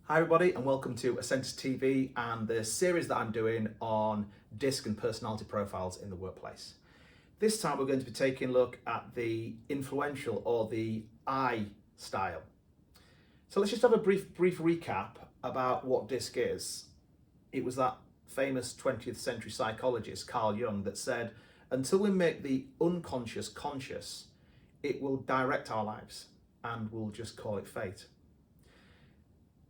Hi everybody and welcome to Ascentus TV and the series that I'm doing on DiSC and personality profiles in the workplace. This time we're going to be taking a look at the influential or the I style. So let's just have a brief recap about what DiSC is. It was that famous 20th century psychologist Carl Jung that said, until we make the unconscious conscious, it will direct our lives and we'll just call it fate.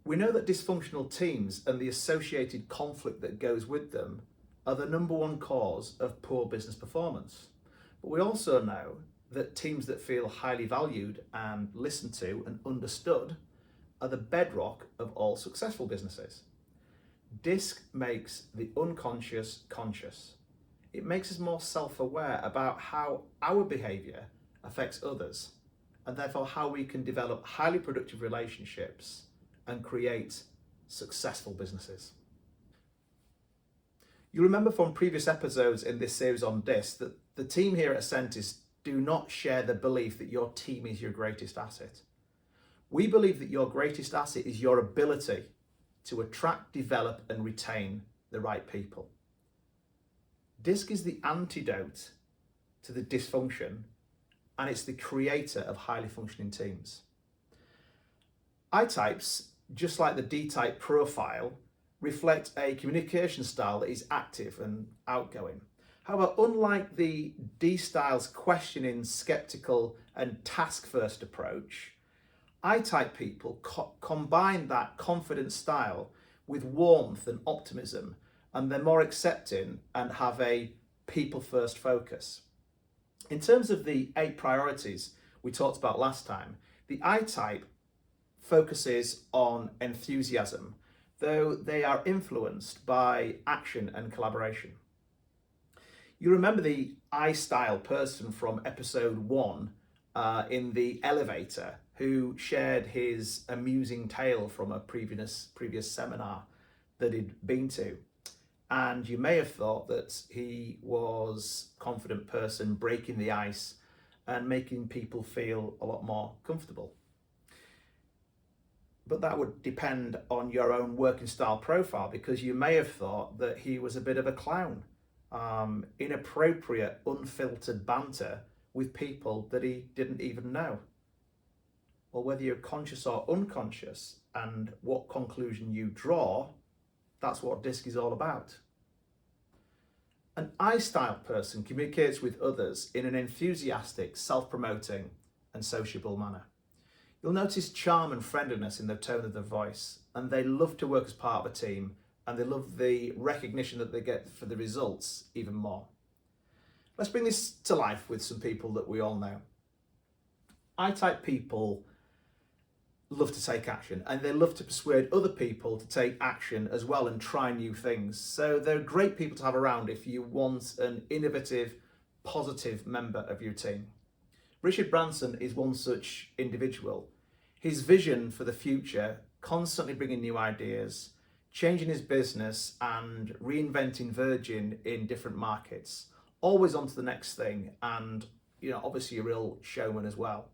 We know that dysfunctional teams and the associated conflict that goes with them are the number one cause of poor business performance. But we also know that teams that feel highly valued and listened to and understood are the bedrock of all successful businesses. DiSC makes the unconscious conscious. It makes us more self-aware about how our behaviour affects others and therefore how we can develop highly productive relationships and create successful businesses. You remember from previous episodes in this series on DiSC that the team here at Ascentus do not share the belief that your team is your greatest asset. We believe that your greatest asset is your ability to attract, develop and retain the right people. DiSC is the antidote to the dysfunction and it's the creator of highly functioning teams. I-types, just like the D-type profile, reflect a communication style that is active and outgoing. However, unlike the D-style's questioning, skeptical and task-first approach, I-type people combine that confident style with warmth and optimism, and they're more accepting and have a people-first focus. In terms of the 8 priorities we talked about last time, the I-type focuses on enthusiasm, though they are influenced by action and collaboration. You remember the I-style person from episode 1 in the elevator who shared his amusing tale from a previous seminar that he'd been to. And you may have thought that he was a confident person breaking the ice and making people feel a lot more comfortable. But that would depend on your own working style profile, because you may have thought that he was a bit of a clown, inappropriate, unfiltered banter with people that he didn't even know. Or whether you're conscious or unconscious and what conclusion you draw, that's what DiSC is all about. An I-style person communicates with others in an enthusiastic, self-promoting and sociable manner. You'll notice charm and friendliness in the tone of their voice, and they love to work as part of a team, and they love the recognition that they get for the results even more. Let's bring this to life with some people that we all know. I-type people love to take action, and they love to persuade other people to take action as well and try new things. So they're great people to have around if you want an innovative, positive member of your team. Richard Branson is one such individual. His vision for the future, constantly bringing new ideas, changing his business and reinventing Virgin in different markets, always on to the next thing, and obviously a real showman as well.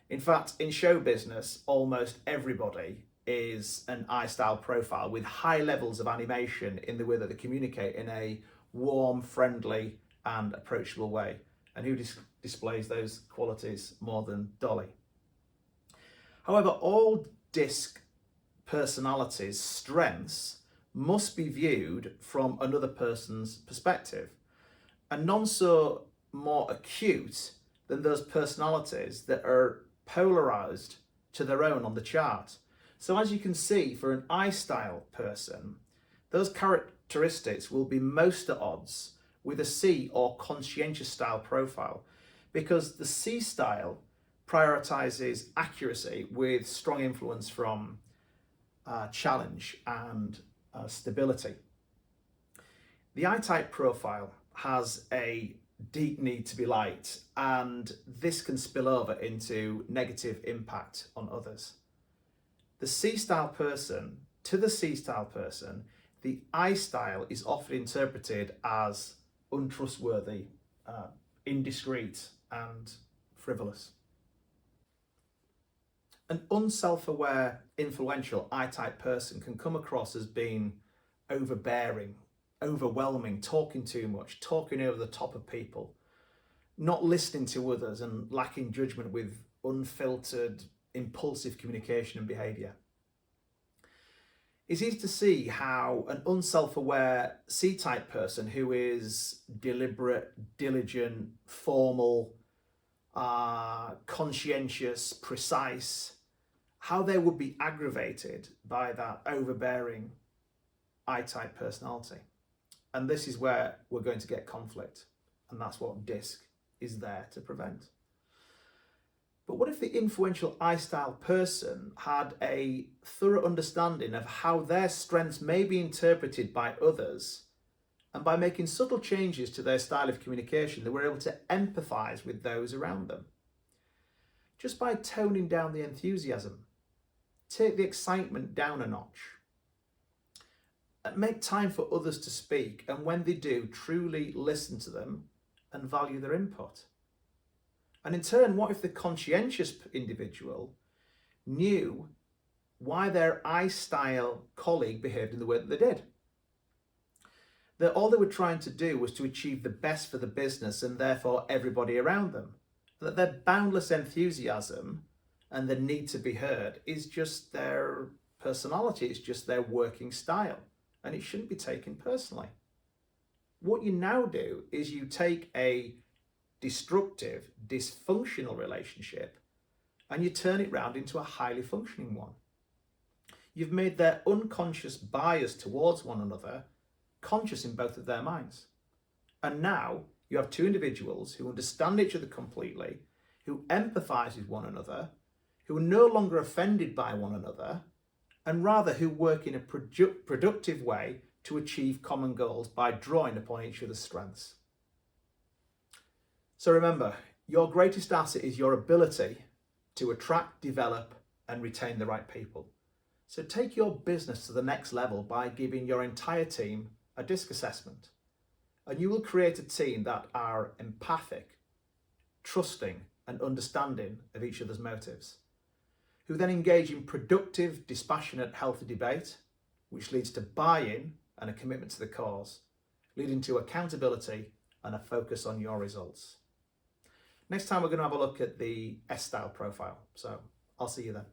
In fact, in show business, almost everybody is an I-style profile with high levels of animation in the way that they communicate in a warm, friendly and approachable way. And who displays those qualities more than Dolly? However, all DiSC personalities' strengths must be viewed from another person's perspective, and none so more acute than those personalities that are polarized to their own on the chart. So as you can see, for an I-style person, those characteristics will be most at odds with a C or conscientious style profile, because the C style prioritizes accuracy with strong influence from challenge and stability. The I-type profile has a deep need to be liked, and this can spill over into negative impact on others. The C-style person, to the C-style person, the I-style is often interpreted as untrustworthy, indiscreet and frivolous. An unself-aware, influential I-type person can come across as being overbearing, overwhelming, talking too much, talking over the top of people, not listening to others, and lacking judgment with unfiltered, impulsive communication and behaviour. It's easy to see how an unself-aware C-type person who is deliberate, diligent, formal, conscientious, precise, how they would be aggravated by that overbearing I-type personality. And this is where we're going to get conflict. And that's what DiSC is there to prevent. But what if the influential I-style person had a thorough understanding of how their strengths may be interpreted by others, and by making subtle changes to their style of communication, they were able to empathise with those around them? Just by toning down the enthusiasm, take the excitement down a notch, and make time for others to speak, and when they do, truly listen to them and value their input. And in turn, what if the conscientious individual knew why their I-style colleague behaved in the way that they did? That all they were trying to do was to achieve the best for the business and therefore everybody around them. That their boundless enthusiasm and the need to be heard is just their personality, it's just their working style, and it shouldn't be taken personally. What you now do is you take a destructive, dysfunctional relationship and you turn it round into a highly functioning one. You've made their unconscious bias towards one another conscious in both of their minds. And now you have two individuals who understand each other completely, who empathise with one another, who are no longer offended by one another, and rather who work in a productive way to achieve common goals by drawing upon each other's strengths. So remember, your greatest asset is your ability to attract, develop, and retain the right people. So take your business to the next level by giving your entire team a DiSC assessment. And you will create a team that are empathic, trusting, and understanding of each other's motives, who then engage in productive, dispassionate, healthy debate, which leads to buy-in and a commitment to the cause, leading to accountability and a focus on your results. Next time we're going to have a look at the S-style profile. So I'll see you then.